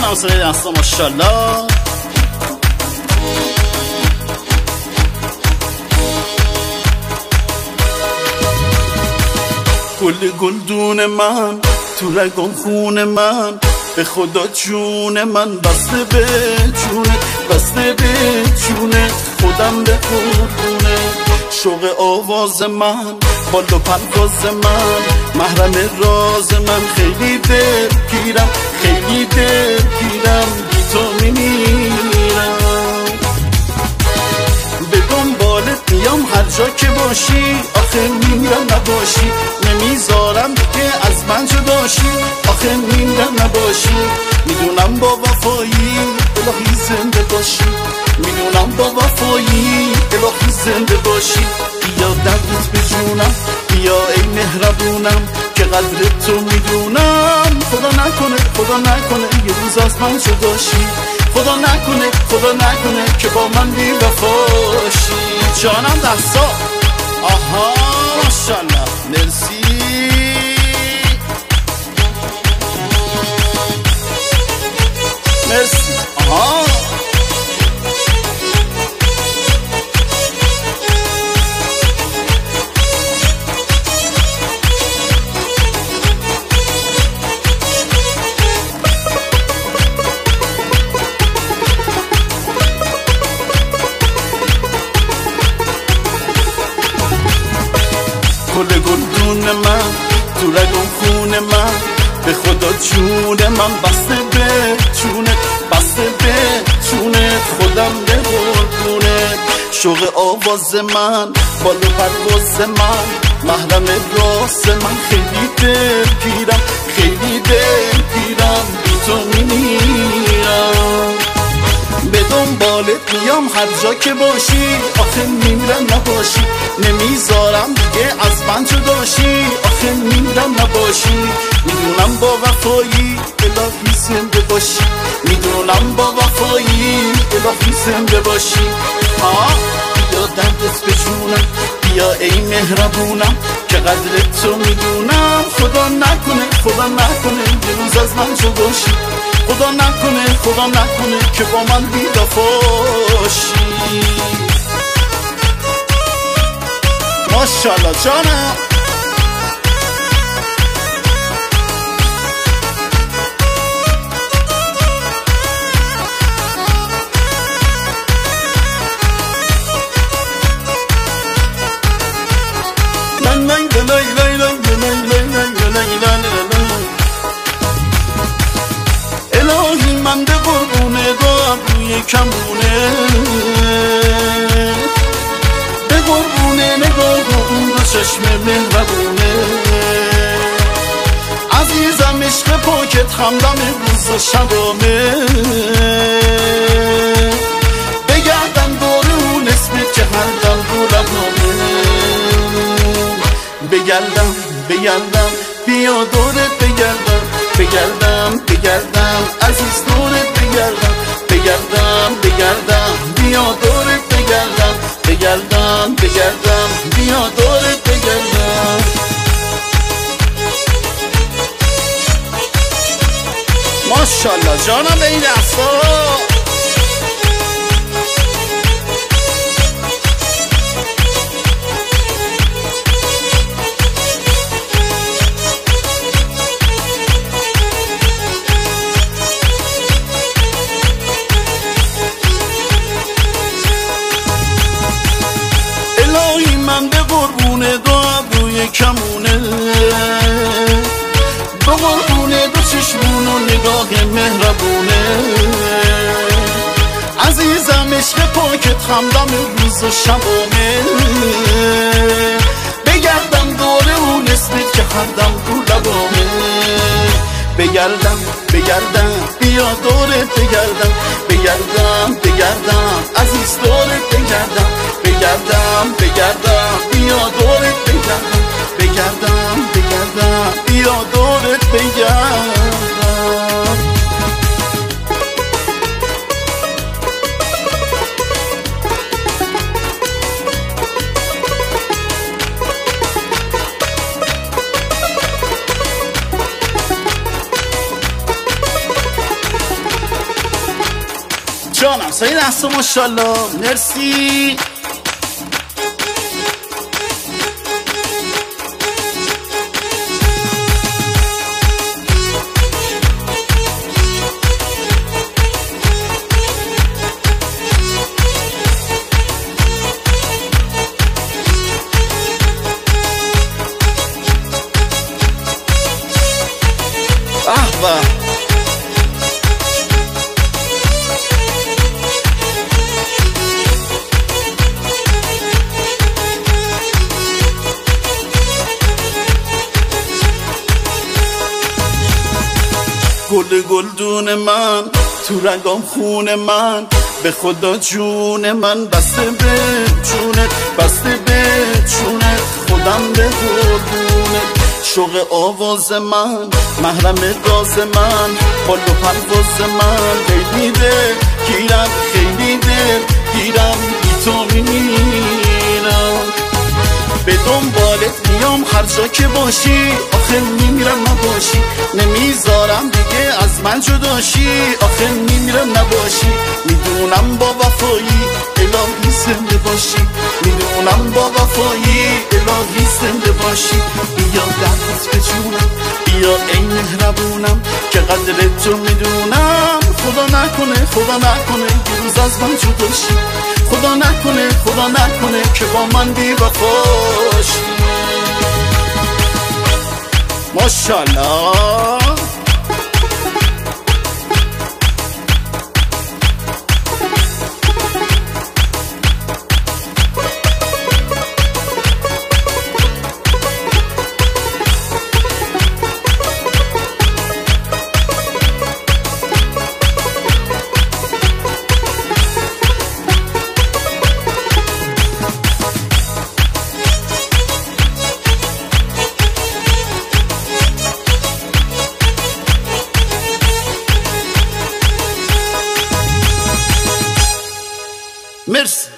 جانم صدای دستا ماشاءالله. گل گلدون من تو رگم خون من، به خدا جون من بسته به جونه، بسته به جونه، خودم به قربونه. شوق آواز من، بال و پرواز من، محرم راز من، خیلی دلگیرم، خیلی دلگیرم، بی تو میمیرم. به دنبالت میام هر جا که باشی، آخه میمیرم نباشی، نمیذارم که از من جداشی، آخه میمیرم نباشی. میدونم با وفایی الهی زنده باشی، میدونم با وفایی الهی زنده باشی. بیا دردت به جونم، بیا ای مهربونم که قدر تو میدونم. خدا نکنه، خدا نکنه یه روز از من جداشی، خدا نکنه، خدا نکنه که با من بی وفاشی. جانم دستا آها ماشاءالله مرسی. مرسی آها. گل گلدون من تو رگم خون من، به خدا جون من بسته به جونه، بسته به جونه، خودم به قربونه. شوق آواز من، بال و پرواز من، محرم راز من، خیلی دلگیرم، خیلی دلگیرم، بی تو میمیرم. به دنبالت میام هر جا که باشی، آخه میمیرم نباشی، نمیذارم دیگه از من جداشی، آخه میمیرم نباشی. میدونم با وفایی الهی زنده باشی، میدونم با وفایی الهی زنده باشی. بیا دردت به جونم، بیا ای مهربونم که قدر تو میدونم. خدا نکنه، خدا نکنه یه روز از من جداشی، خدا نکنه، خدا نکنه که با من بی وفاشی. ماشاءالله جانم. الهی من به قربونه دارم روی کمونه، به قربونه نگاه اون دو چشم مهربونه. عزیزم عشق پاکت همدم روز و شبامه، بگردم دور اون اسمت که هر دم رو لبامه. بگردم بگردم بیا دورت بگردم، بگردم بگردم عزیز دورت بگردم، بگردم بگردم بیا دورت بگردم، بگردم بگردم بیا دورت بگردم. ماشاءالله جانم به این دستا. من به قربونه دو ابروی کمونه، به قربونه دو چشمون و نگاه مهربونه. عزیزم عشق پاکت همدم روز و شبامه، بگردم دور اون اسمت که هردم رو لبامه. بگردم بگردم بیا دورت بگردم، بگردم بگردم عزیز دورت بگردم، بگردم بگردم بیا دورت بگردم، بگردم بگردم بیا دورت بگردم. جانم سعید احسان ماشاءالله مرسی. گل گلدون من تو رگام خون من به خدا جون من بسته به جونت بسته به جونت خودم به قربونت شوق آواز من محرم راز من بال و پرواز من خیلی ده گیرم خیلی ده گیرم بی تو میمیرم به دنبالت میام هر جا که باشی آخه میمیرم نباشی نمیذارم دیگه از من جداشی آخه میمیرم نباشی میدونم با وفایی الهی زنده باشی میدونم با وفایی الهی زنده باشی بیا دردت به جونم بیا ای مهربونم که قدر تو میدونم خدا نکنه یه روز از من جداشی خدا نکنه که با من بی وفاشی ماشاءالله. Merci.